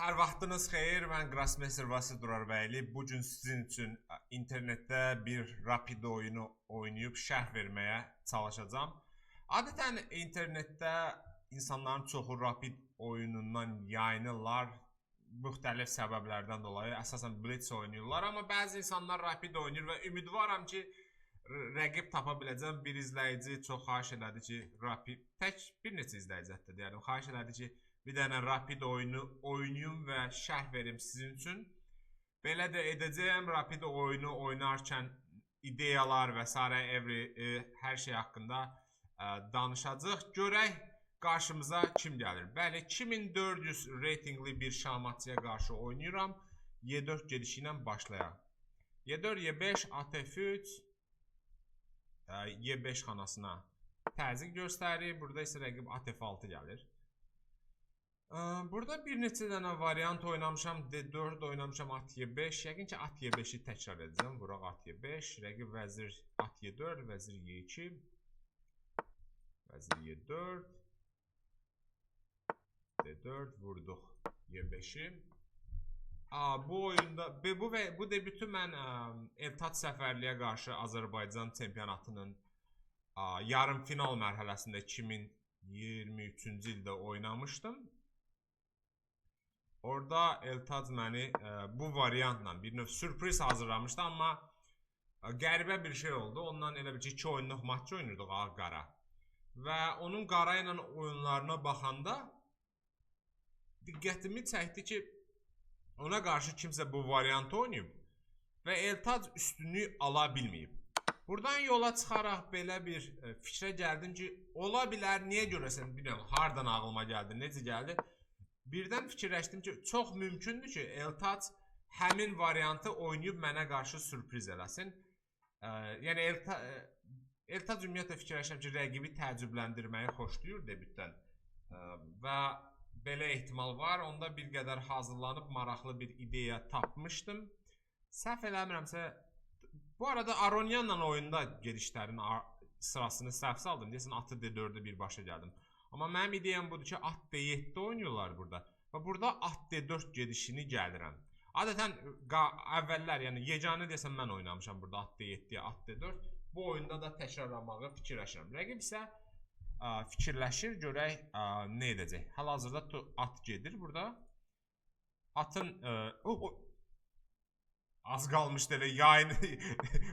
Hər vaxtınız xeyir, mən Qrasmester Vasif Durarbəyli. Bugün sizin üçün internetdə bir rapid oyunu oynayıb şərh verməyə çalışacağım. Adətən internetdə insanların çoxu rapid oyunundan yayınırlar. Müxtəlif səbəblərdən dolayı, əsasən Blitz oynayırlar. Amma bəzi insanlar rapid oynayır və ümidvaram ki, rəqib tapa biləcəm. Bir izləyici çox xahiş elədi ki, rapid, tək bir neçə izləyici hətta deyəlim, xahiş elədi ki, bir dənə rapid oyunu oynayım və şərh verim sizin üçün. Belə də edəcəyəm. Rapid oyunu oynarkən ideyalar və hər şey haqqında danışacaq. Görək qarşımıza kim gəlir. Bəli, 2400 reytingli bir şahmatçıya qarşı oynayıram. Y4 gedişi ilə başlayaq. Y4, Y5, AT3, Y5 xanasına təzyiq göstərir. Burada isə rəqib AT6 gəlir. Burada bir neçə dənə variant oynamışam. D4 oynamışam, at Y5. Yəqin ki, at Y5-i təkrar edəcəm. Vuraq at Y5. Rəqib vəzir at Y4, vəzir Y2. Vəzir Y4. D4 vurduq Y5-i. Bu oyunda, bu debütü mən Eltat Səfərliyə qarşı Azərbaycan çempionatının yarım final mərhələsində 2023-cü ildə oynamışdım. Orada Eltac məni bu variantla bir növ sürpriz hazırlamışdı, amma qəribə bir şey oldu. Ondan elə bir ki, 2 oyunluq matç oynuyorduk ağ-qara. Və onun qara ilə oyunlarına baxanda diqqətimi çəkdi ki, ona qarşı kimsə bu variantı oynayıb və Eltac üstünlüyü ala bilməyib. Buradan yola çıxaraq belə bir fikrə gəldim ki, ola bilər, niyə görəsən, bilmirəm, hardan ağlıma gəldi, necə gəldi. Birdən fikirləşdim ki, çox mümkündür ki, Eltac həmin variantı oynayıb mənə qarşı sürpriz eləsin. Yəni, Eltac ümumiyyətlə fikirləşəm ki, rəqibi təəccübləndirməyi xoşlayır debütdən. Və belə ehtimal var, onda bir qədər hazırlanıb maraqlı bir ideya tapmışdım. Səhv eləmirəmsə, bu arada Aronyanla oyunda gedişlərin sırasını səhv saldım. Deyəsən, atı D4-də birbaşa gəldim. Amma mənim ideyam budur ki, at D7-də oynuyorlar burada. Və burada at D4 gedişini gəlirəm. Adətən əvvəllər, yəni yeganə desəm mən oynamışam burada at D7-yə, at D4. Bu oyunda da təkrarlamağı fikirləşirəm. Rəqib isə fikirləşir, görək nə edəcək. Hal-hazırda at gedir burada. Atın az qalmışdı elə yayın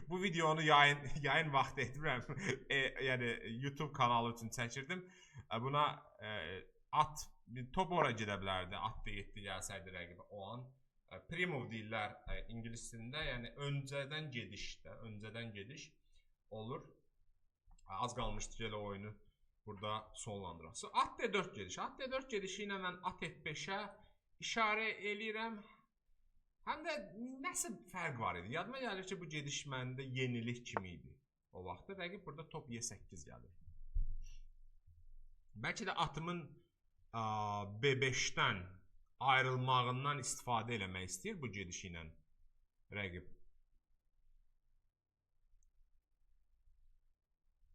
bu videonu yayın vaxtı etmirəm. Yəni YouTube kanalı üçün çəkirdim. Buna at top ora gedə bilərdi. At D7 gəlsəydi rəqibə o an. Primov deyirlər ingilis dilində, yəni öncədən gediş olur. Az qalmışdı ki, elə oyunu burada sonlandıraq. At D4 gedişi. At D4 gedişi ilə mən at F5-ə işarə eləyirəm. Həm də nəsə fərq var idi. Yadıma gəlir ki, bu gediş məndə yenilik kimi idi. O vaxtda rəqib burada top Y8 gəlir. Bəlkə də atımın B5-dən ayrılmağından istifadə eləmək istəyir bu gedişi ilə rəqib.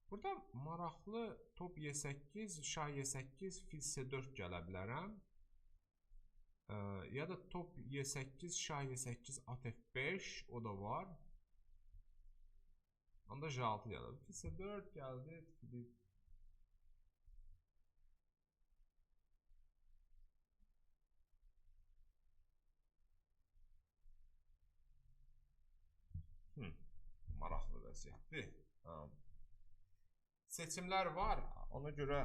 Burada maraqlı top Y8, şah Y8, fil C4 gələ bilərəm. Ya da top Y8, şah Y8, at F5 o da var. Onda J6 gəlir. Fil C4 gəldi. Maraqlı vəziyyətdir. Seçimlər var. Ona görə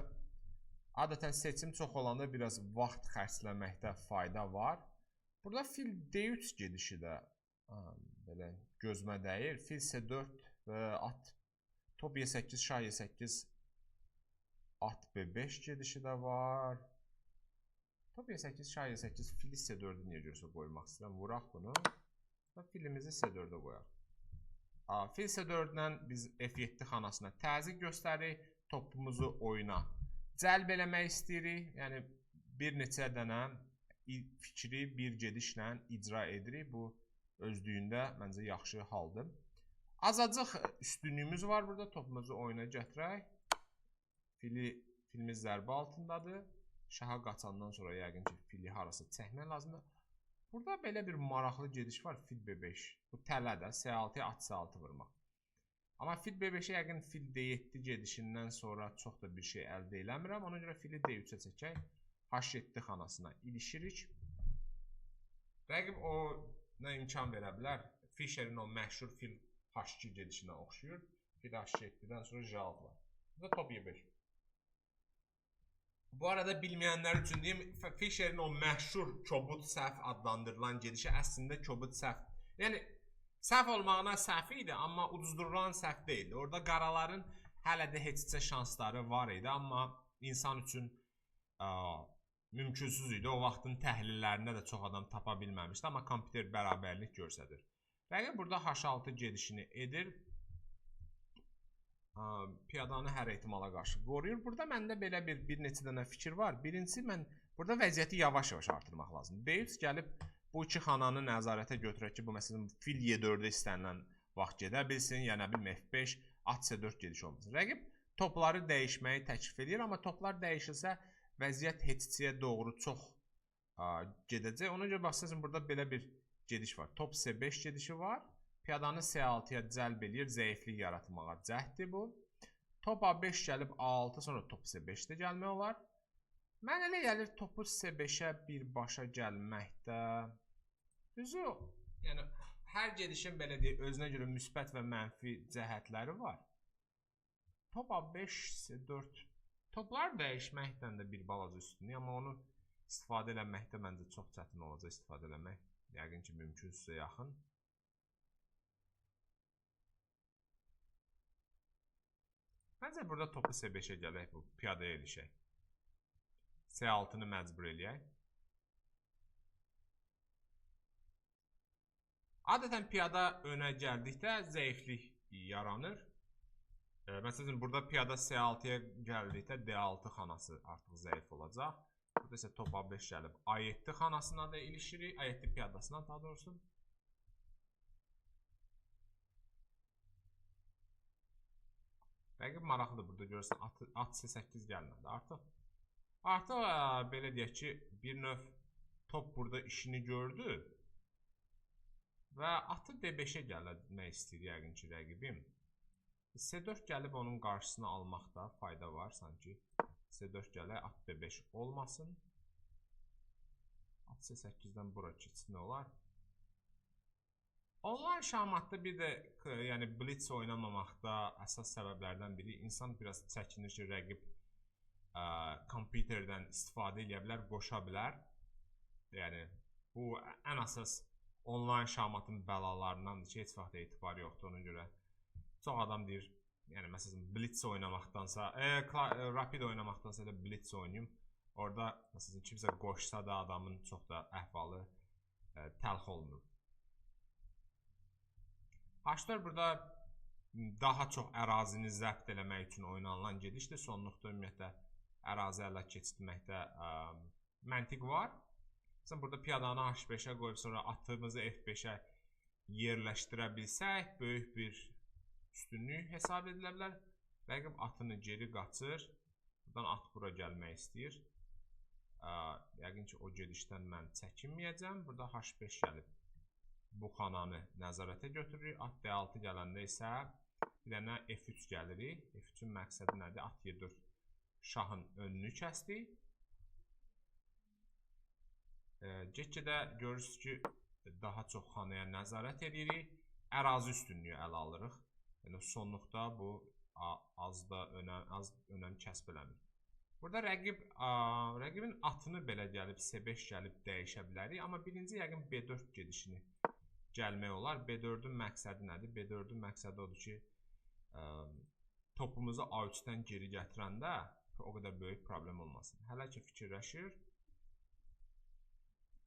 adətən seçim çox olanda biraz vaxt xərcləməkdə fayda var. Burada fil D3 gedişi də belə gözmə dəyir. Fil C4 və at top Y8, şah Y8, at B5 gedişi də var. Top Y8, şah Y8, fili C4-ü niyə görsə qoymaq istəyirəm. Vuraq bunu və filimizi C4-ə qoyaq. Fil C4-lə biz F7 xanasına təzyiq göstəririk. Topumuzu oyuna cəlb eləmək istəyirik. Yəni, bir neçə dənə fikri bir gedişlə icra edirik. Bu, özlüyündə məncə yaxşı haldır. Azacıq üstünlüyümüz var burada. Topumuzu oyuna gətirək. Filimiz zərbə altındadır. şaha qaçandan sonra yəqin ki, fili harasa çəkmək lazımdır. Burada belə bir maraqlı gediş var, fil B5. Bu tələdə C6-ya at C6 vurmaq. Amma fil B5-ə yəqin fil D7 gedişindən sonra çox da bir şey əldə eləmirəm. Ona görə fili D3-ə çəkək. H7 xanasına ilişirik. Rəqib o nə imkan verə bilər? Fisherin o məşhur fil H2 gedişinə oxşuyur. Fil H7-dən sonra J6 var. Bu da top Y5. Bu arada bilməyənlər üçün deyim, Fisherin o məşhur kobud səhv adlandırılan gedişi əslində kobud səhv. Yəni, səhv olmağına səhv idi, amma uduzdurulan səhv deyildi. Orada qaraların hələ də heçcə şansları var idi, amma insan üçün mümkünsüz idi. O vaxtın təhlillərində də çox adam tapa bilməmişdi, amma kompüter bərabərlik göstərir. Rəqib burada H6 gedişini edir. Piyadanı hər ehtimala qarşı qoruyur. Burada məndə belə bir neçə dənə fikir var. Birincisi, mən burada vəziyyəti yavaş-yavaş artırmaq lazımdır. D3 gəlib bu iki xananı nəzarətə götürək ki, bu məsələn fil Y4-ə istənilən vaxt gedə bilsin, yəni F5, at C4 gediş olmasın. Rəqib topları dəyişməyi təklif edir, amma toplar dəyişilsə vəziyyət heç-çiyə doğru çox gedəcək. Ona görə baxsınız, burada belə bir gediş var. Top C5 gedişi var. Piyadanı C6-ya cəlb edir, zəiflik yaratmağa cəhddir bu. Top A5 gəlib A6, sonra top C5-də gəlmək olar. Mən elə gəlir topu C5-ə birbaşa gəlməkdə. Düzü, yəni hər gedişin belə deyək, özünə görə müsbət və mənfi cəhətləri var. Top A5, C4. Toplar dəyişməkdən də bir balaca üstünlük, amma onu istifadə eləməkdə məncə çox çətin olacaq istifadə eləmək. Yəqin ki, mümkünsüzə yaxın. Məncə burada topu C5-ə gələk, bu piyadaya ilişək. C6-nı məcbur eləyək. Adətən piyada önə gəldikdə zəiflik yaranır. Məsələn, burada piyada C6-ya gəldikdə D6 xanası artıq zəif olacaq. Burada isə top A5 gəlib A7 xanasına da ilişirik. A7 piyadasına daha doğrusu. Rəqib maraqlıdır burada görürsən, at C8 gəlmədi. Artıq belə deyək ki, bir növ top burada işini gördü və atı D5-ə gəlmək istəyir yəqin ki, rəqibim. C4 gəlib onun qarşısını almaqda fayda var sanki. C4 gələk, at B5 olmasın. At C8-dən bura keçsin olar. Online şahmatda bir də yəni blitz oynamamaqda əsas səbəblərdən biri insan biraz çəkinir ki, rəqib kompüterdən istifadə edə bilər, qoşa bilər. Yəni bu ən əsas online şahmatın bəlalarındandır ki, heç vaxt etibar yoxdur. Ona görə çox adam deyir, yəni məsələn blitz oynamaqdansa, rapid oynamaqdansa da blitz oynayım. Orada məsələn kimsə qoşsa da adamın çox da əhvalı təlx olunur. H4 burada daha çox ərazini zəbt eləmək üçün oynanılan gedişdir. Sonluqda ümumiyyətlə ərazi ələ keçirməkdə məntiq var. Məsələn, burada piyadanı H5-ə qoyub sonra atımızı F5-ə yerləşdirə bilsək, böyük bir üstünlük hesab edilə bilər. Rəqib atını geri qaçır. Buradan at bura gəlmək istəyir. Yəqin ki, o gedişdən mən çəkinməyəcəm. Burada H5 gəlib bu xananı nəzarətə götürürük. At D6 gələndə isə bir dənə F3 gəlirik. F3-ün məqsədi nədir? At Y4 şahın önünü kəsdik. Get-gedə görürsünüz ki, daha çox xanaya nəzarət edirik. Ərazi üstünlüyü ələ alırıq. Yəni sonluqda bu az önəm kəsb eləmir. Burada rəqibin atını belə gəlib C5 gəlib dəyişə bilərik. Amma birinci yəqin B4 gedişini gəlmək olar. B4-ün məqsədi nədir? B4-ün məqsədi odur ki, topumuzu A3-dən geri gətirəndə o qədər böyük problem olmasın. Hələ ki fikirləşir.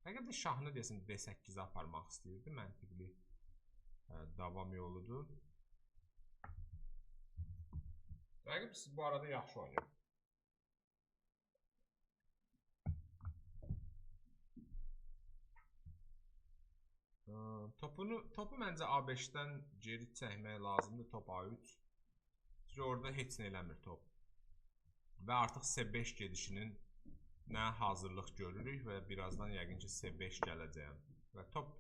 Rəqib də şahını desin D8-ə aparmaq istəyirdi. Məntiqli davam yoludur. Rəqib bu arada yaxşı oynayır. Topu məncə A5-dən geri çəkmək lazımdır, top A3. Çünki orada heç nə eləmir top. Və artıq C5 gedişinin nə hazırlıq görürük və birazdan yəqin ki C5 gələcəyəm. Və top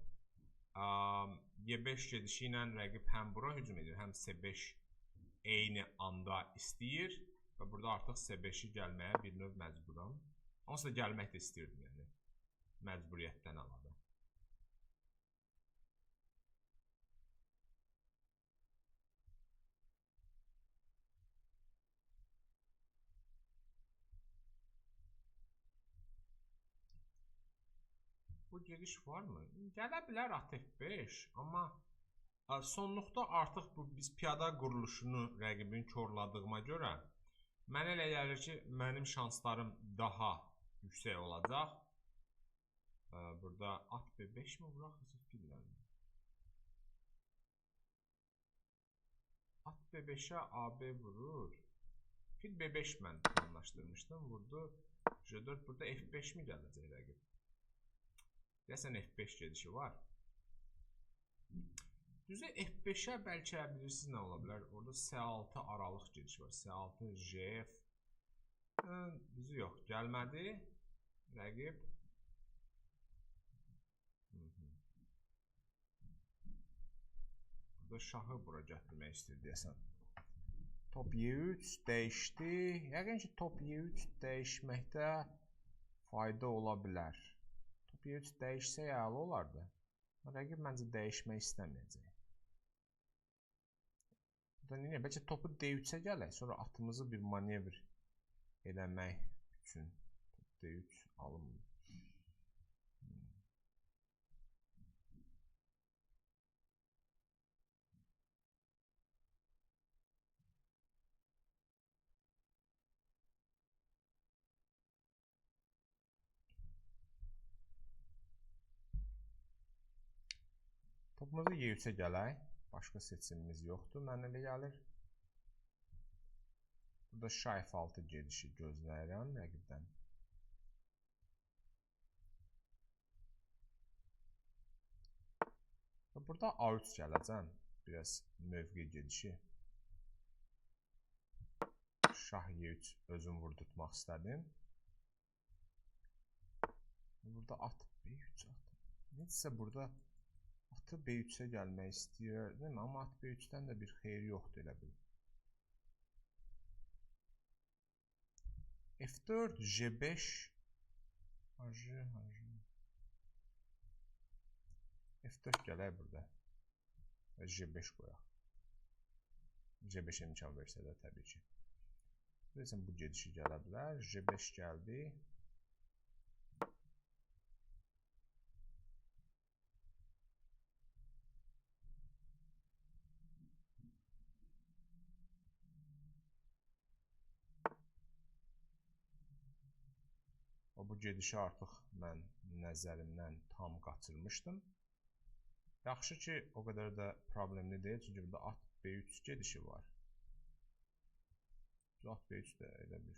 G5 gedişi ilə rəqib həm bura hücum edir, həm C5 eyni anda istəyir və burada artıq C5-i gəlməyə bir növ məcburam. Onsuz da gəlmək də istəyirdim, yəni məcburiyyətdən əlavə. Bu giriş varmı? Gələ bilər at F5, amma sonluqda artıq biz piyada quruluşunu rəqibin korladığıma görə mənə elə gəlir ki, mənim şanslarım daha yüksək olacaq. Burada at B5 mi vuraq, fillərmi? At B5'ə AB vurur. Fil B5 mən planlaşdırmışdım, vurdu. J4 burada F5 mi gələcək rəqib? Deyəsən F5 gedişi var. Düzə F5'ə bəlkə bilirsiniz nə ola bilər? Orada C6 aralıq gediş var. C6, JF. Düzü yox, gəlmədi. Rəqib. Burada şahı bura gətirmək istəyir deyəsən. Top Y3 dəyişdi. Yəqin ki, top Y3 dəyişməkdə fayda ola bilər. Top Y3 dəyişsə əla olardı. Rəqib məncə dəyişmək istəməyəcək. Burada nə? Bəlkə topu D3-ə gələk, sonra atımızı bir manevr eləmək üçün top D3 alınmır. Topumuzu Y3-ə gələk. Başqa seçimimiz yoxdur, mənə elə gəlir. Burada şah F6 gedişi gözləyirəm rəqibdən. Burada A3 gələcəm. Biraz mövqe gedişi. Şah Y3 özüm vurdurtmaq istədim. Burada at B3 atı. Necəsə burada atı B3'ə gəlmək istəyir, değil mi? Amma at B3'dən də bir xeyri yoxdur elə bil. F4, J5 F4 gələk burada və J5 qoyaq. J5 imkan versə də təbii ki. Deyəsən bu gedişi gələ bilər. J5 gəldi. Bu gedişi artıq mən nəzərimdən tam qaçırmışdım. Yaxşı ki, o qədər də problemli deyil, çünki burada at B3 gedişi var. At B3 də elə bir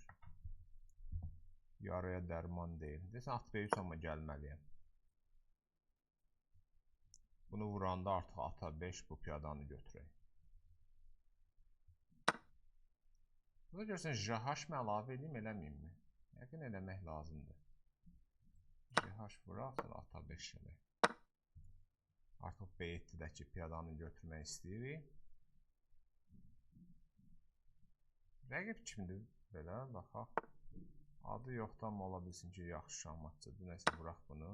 yarıya dərman deyil. Deyəsən at B3 amma gəlməliyəm. Bunu vuranda artıq ata 5 bu piyadanı götürək. Burada görürsən JH mı əlavə edeyim, eləməyim mi? Yəqin eləmək lazımdır. JH vuraq, sonra ata 5 gələk. Artıq B7-dəki piyadanı götürmək istəyirik. Rəqib kimdir? Belə, baxaq. Adı yoxdan mı ola bilsin ki, yaxşı şahmatçıdır. Nəysə, vuraq bunu.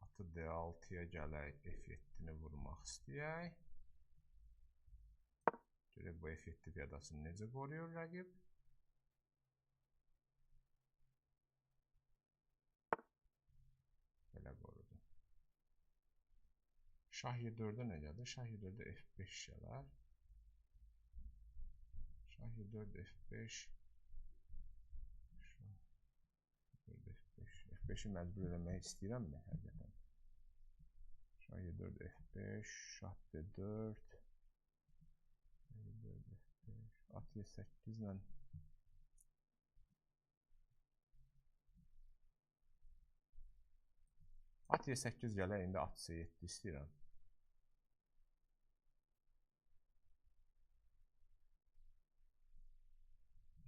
Atı D6-ya gələk, F7-ni vurmaq istəyək. Görək, bu F7 piyadasını necə qoruyur rəqib? Belə qorudu. Şah Y4-ə nə gəldi? Şah Y4-ə F5 gələr. Şah Y4 F5. F5-i məcbur eləmək istəyirəm mi? Həqiqətən. Şah Y4 F5. Şah D4. Y4 F5. At Y8 ilə. At Y8 gələ, indi at C7 istəyirəm.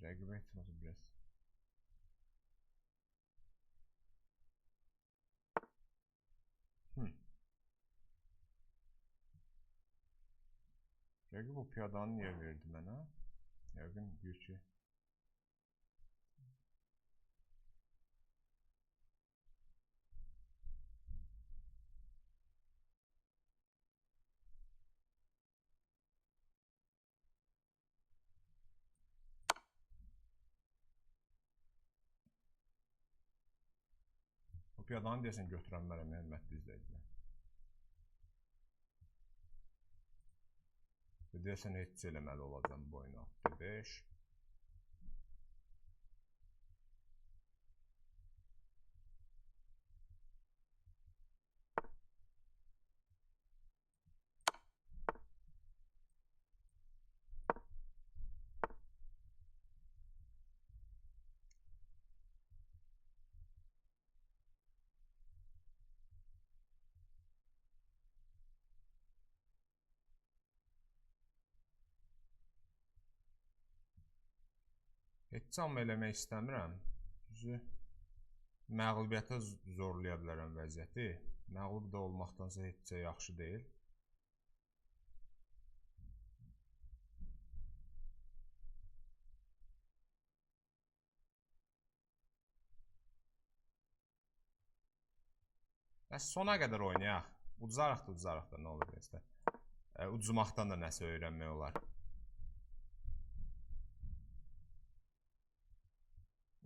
Rəqibə etməsi biraz Yəqin bu piyadanı niyə verdi mənə? Yəqin deyir ki, bu piyadanı deyəsən götürənmərəm, hörmətli izləyicilər. Deyəsən heç eləməli olacam bu oyunu. Atdı 5. Heç canmı eləmək istəmirəm. Düzü, məğlubiyyətə zorlaya bilərəm vəziyyəti. Məğlub da olmaqdansa heç yaxşı deyil. Bəs sona qədər oynayaq. Udzarıq da nə olur desə. Udzmaqdan da nəsə öyrənmək olar.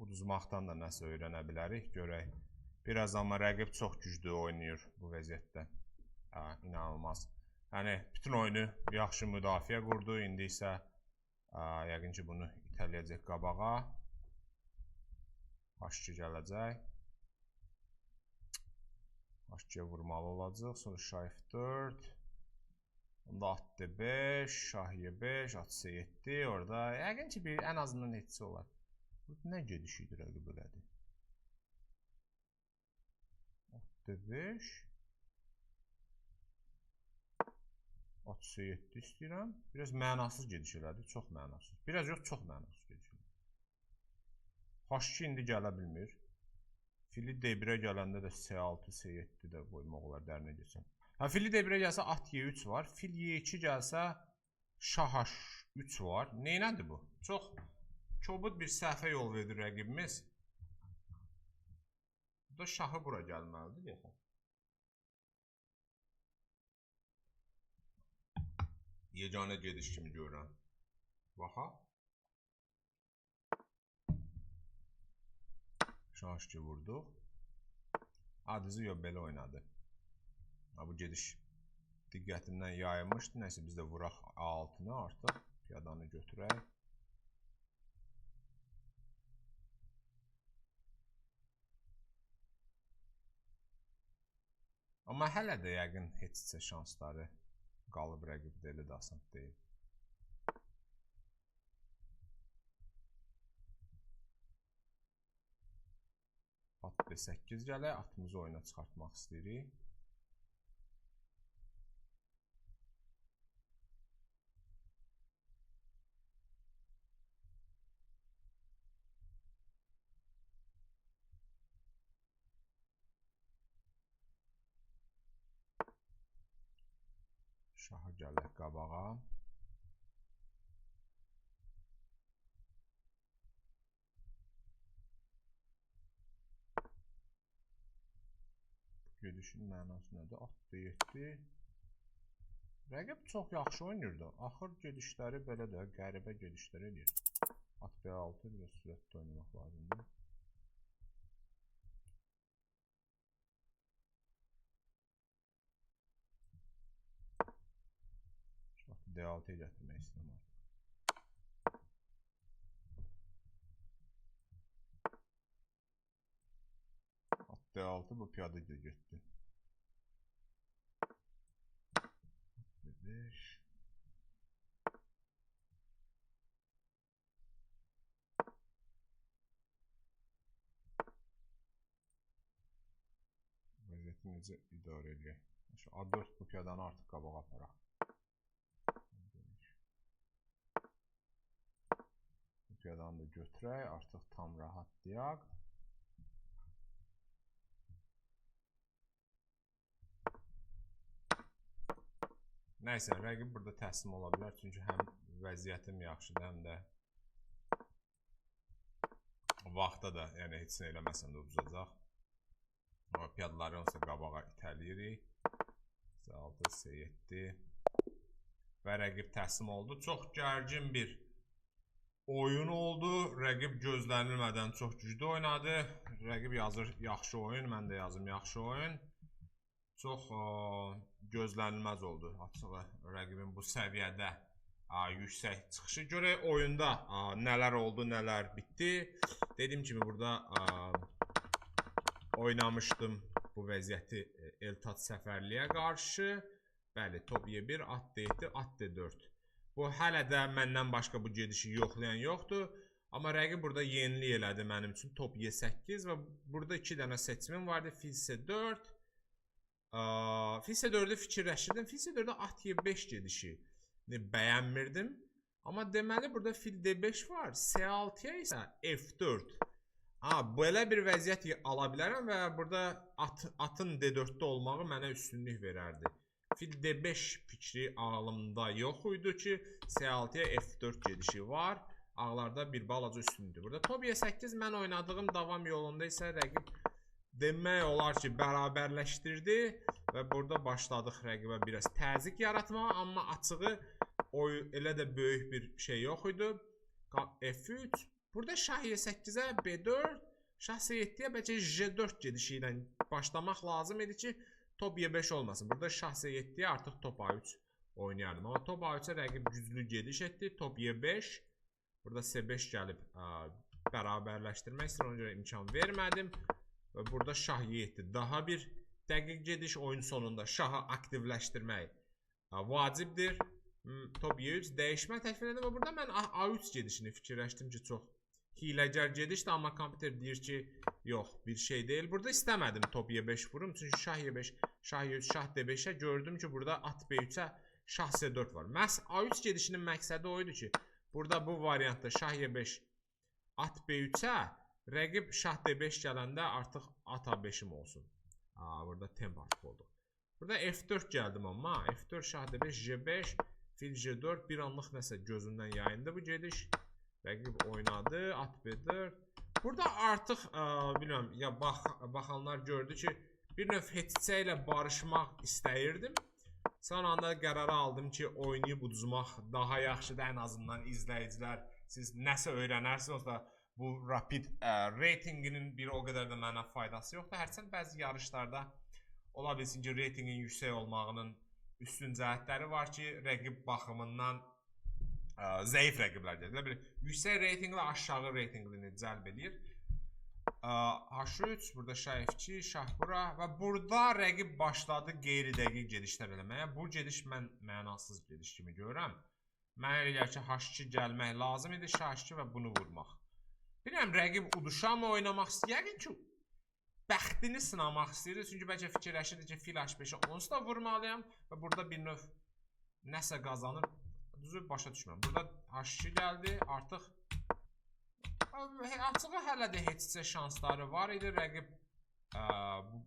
Uduzmaqdan da nəsə öyrənə bilərik, görək. Biraz amma rəqib çox güclü oynayır bu vəziyyətdə. İnanılmaz. Yəni, bütün oyunu yaxşı müdafiə qurdu. İndi isə yəqin ki, bunu itələyəcək qabağa. H2 gələcək. H2-yə vurmalı olacaq. Sonra şah F4. Onda atdı 5, şah Y5, at C7. Orada yəqin ki, ən azından heçsi olar. Nə gedişiydi rəqib elədi? Atdı 5. At C7 istəyirəm. Biraz mənasız gediş elədi. Çox mənasız. Biraz yox, çox mənasız gediş elədi. H2 indi gələ bilmir. Fili D1-ə gələndə də C6, C7 də qoymaq olar, dərinə geçəm. Fili D1-ə gəlsə at Y3 var. Fil Y2 gəlsə şah H3 var. Neynədir bu? Çox kobud bir səhvə yol verdi rəqibimiz. Bu da şahı bura gəlməlidir deyəsən. Yeganə gediş kimi görürəm. Baxa. Şah H2 vurduq. Adizi yox, belə oynadı. Bu gediş diqqətimdən yayılmışdı. Nəysə biz də vuraq A6-nı artıq. Piyadanı götürək. Amma hələ də yəqin heç şansları qalıb rəqibdə, elə də asan deyil. At B8 gələk, atımızı oyuna çıxartmaq istəyirik. Şahı gələk qabağa. Gedişin mənası nədir? At D7. Rəqib çox yaxşı oynayırdı. Axır gedişləri belə də qəribə gedişlər edir. At B6 biraz sürətli oynamaq lazımdır. D6'ya gətirmək istəyirəm artıq. At D6 bu piyada getdi. D5. Vəziyyəti necə idarə edək? A4 bu piyadanı artıq qabağa aparaq. Piyadanı da götürək, artıq tam rahatlayaq. Nəysə, rəqib burada təslim ola bilər, çünki həm vəziyyətim yaxşıdır, həm də vaxtda da, yəni heç nə eləməsən də uduzacaq. Piyadaları onsuz da qabağa itəliyirik. C6, C7 və rəqib təslim oldu. Çox gərgin bir oyun oldu. Rəqib gözlənilmədən çox güclü oynadı. Rəqib yazır yaxşı oyun, mən də yazım yaxşı oyun. Çox gözlənilməz oldu açığı rəqibin bu səviyyədə yüksək çıxışı. Görək oyunda nələr oldu, nələr bitdi. Dediyim kimi burada oynamışdım bu vəziyyəti Eltad Səfərliyə qarşı. Bəli, top Y1, at D7, at D4. Bu hələ də məndən başqa bu gedişi yoxlayan yoxdur. Amma rəqib burada yenilik elədi mənim üçün. Top Y8 və burada 2 dənə seçimim vardı. Fil C4. Fil C4'ü fikirləşirdim. Fil C4'də at Y5 gedişini bəyənmirdim. Amma deməli burada fil D5 var. C6'ya isə F4. Belə bir vəziyyət ala bilərəm və burada atın D4'də olmağı mənə üstünlük verərdi. Fil D5 fikri ağlımda yox idi ki, C6'ya F4 gedişi var. Ağlarda bir balaca üstündür. Burada top Y8 mən oynadığım davam yolunda isə rəqib demək olar ki, bərabərləşdirdi və burada başladıq rəqibə biraz təzyiq yaratmağa, amma açığı elə də böyük bir şey yox idi. F3. Burada şah Y8'ə B4, şah C7'yə bəlkə J4 gedişi ilə başlamaq lazım idi ki, top Y5 olmasın. Burada şah C7'yə artıq top A3 oynayardım. Amma top A3'ə rəqib güclü gediş etdi. Top Y5. Burada C5 gəlib bərabərləşdirmək istəyir. Ona görə imkan vermədim. Və burada şah Y7 daha bir dəqiq gediş. Oyun sonunda şahı aktivləşdirmək vacibdir. Top Y3 dəyişmə təklif edir və burada mən A3 gedişini fikirləşdim ki, çox hiləgər gedişdir, amma kompüter deyir ki, yox, bir şey deyil. Burada istəmədim top Y5 vurum, çünki şah Y5, şah Y3, şah D5'ə gördüm ki, burada at B3'ə şah C4 var. Məhz A3 gedişinin məqsədi o idi ki, burada bu variantda şah Y5, at B3'ə rəqib şah D5 gələndə artıq at A5'im olsun. Burada tempo artıq oldu. Burada F4 gəldim amma, F4, şah D5, J5, fil J4 bir anlıq nəsə gözündən yayındı bu gediş. Rəqib oynadı, at B4. Burada artıq bilməm, ya baxanlar gördü ki, bir növ Hetçə ilə barışmaq istəyirdim. Son anda qərarı aldım ki, oynayıb uduzmaq daha yaxşıdır, ən azından izləyicilər siz nəsə öyrənərsiniz da bu rapid reytinginin bir o qədər də mənə faydası yoxdur. Hərçənd bəzi yarışlarda ola bilsin ki, reytingin yüksək olmağının üstün cəhətləri var ki, rəqib baxımından zəif rəqiblər deyilir. Yüksək reytinglə aşağı reytinglini cəlb edir. H3, burada şah F2, şah bura və burada rəqib başladı qeyri-dəqiq gedişlər eləməyə. Bu gediş mən mənasız gediş kimi görürəm. Mənə elə gəlir ki, H2 gəlmək lazım idi, şah H2 və bunu vurmaq. Bilmirəm, rəqib uduşa mı oynamaq istəyir? Yəqin ki, bəxtini sınamaq istəyir. Çünki bəlkə fikirləşirdi ki, fil H5'ə onsuz da vurmalıyam və burada bir növ nəsə qazanır. Düzü başa düşmürəm. Burada H2 gəldi. Artıq açığı hələ də heç şansları var idi. Rəqib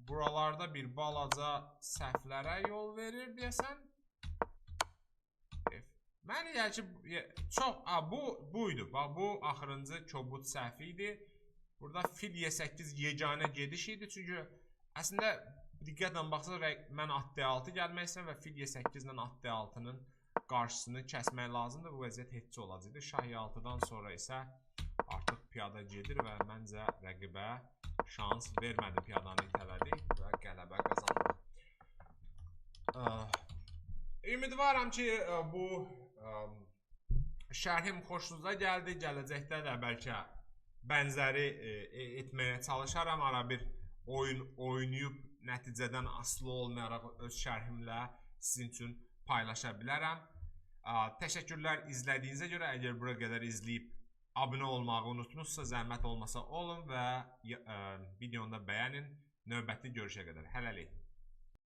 buralarda bir balaca səhvlərə yol verir deyəsən. Mən elə ki, çox buydu. Bu axırıncı kobud səhvi idi. Burada fil Y8 yeganə gediş idi. Çünki əslində diqqətlə baxsaq mən at D6 gəlmək istəyirəm və fil Y8 ilə at D6'nın qarşısını kəsmək lazımdır. Bu vəziyyət heç olacaqdı. Şah Y6'dan sonra isə artıq piyada gedir və məncə rəqibə şans vermədi. Piyadanı itələdik və qələbə qazandı. Ümidvaram ki, bu şərhim xoşunuza gəldi. Gələcəkdə də bəlkə bənzəri etməyə çalışaram. Ara bir oyun oynayıb nəticədən asılı olmayaraq öz şərhimlə sizin üçün paylaşa bilərəm. Təşəkkürlər izlədiyinizə görə. Əgər bura qədər izləyib abunə olmağı unutmuşsa, zəhmət olmasa olun və videonu da bəyənin. Növbəti görüşə qədər. Hələlik.